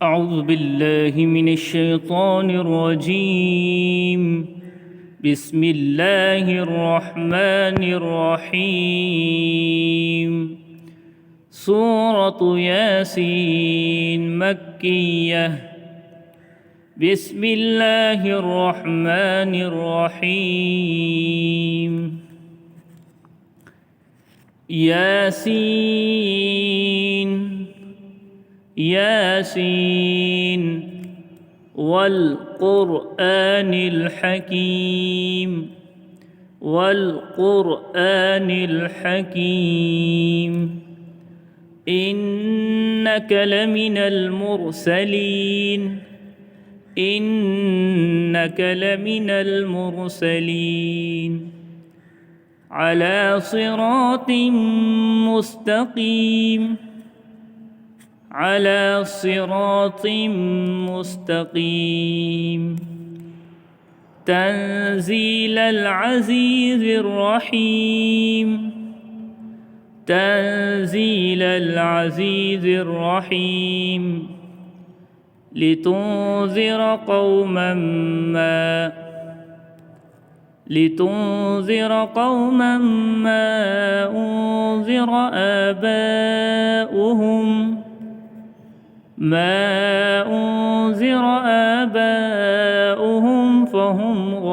أعوذ بالله من الشيطان الرجيم. بسم الله الرحمن الرحيم. سورة ياسين مكية. بسم الله الرحمن الرحيم. ياسين ياسين والقرآن الحكيم والقرآن الحكيم إنك لمن المرسلين إنك لمن المرسلين على صراط مستقيم على صراط مستقيم تنزيل العزيز الرحيم تنزيل العزيز الرحيم لتنذر قوما ما أنذر آباؤهم فهم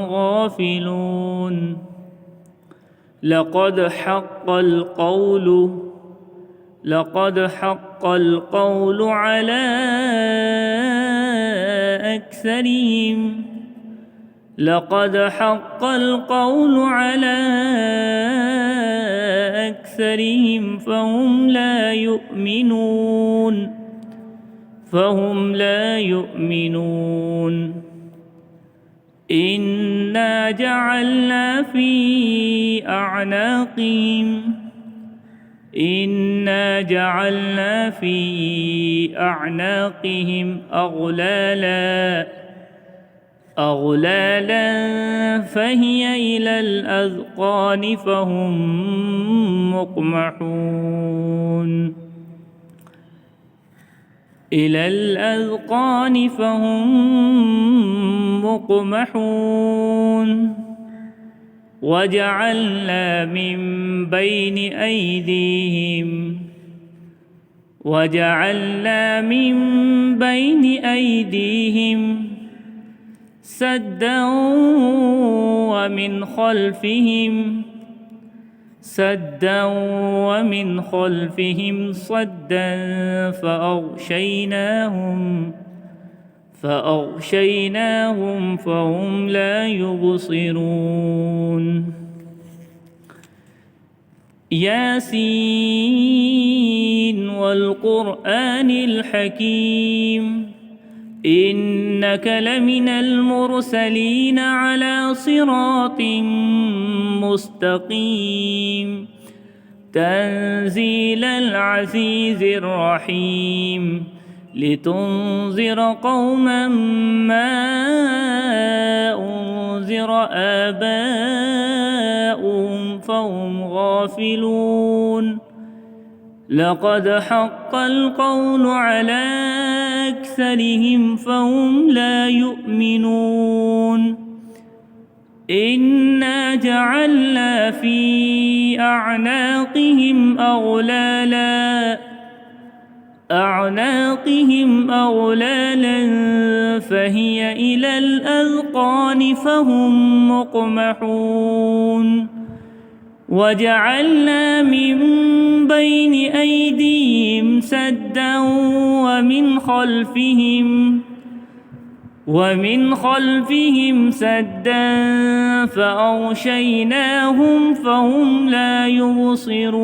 غافلون لقد حق القول على أكثرهم فهم لا يؤمنون إنا جعلنا في أعناقهم أغلالا فهي إلى الأذقان فهم مقمحون وجعلنا من بين أيديهم سدا ومن خلفهم صدا فأغشيناهم فهم لا يبصرون ياسين والقرآن الحكيم إنك لمن المرسلين على صراط مستقيم تنزيل العزيز الرحيم لتنذر قوما ما أنذر آباؤهم فهم غافلون لقد حق القول على أكثرهم فهم لا يؤمنون إنا جعلنا في أعناقهم أغلالا فهي إلى الأذقان فهم مقمحون وجعلنا من بين أيديهم سدا ومن خلفهم سدا فأغشيناهم فهم لا يبصرون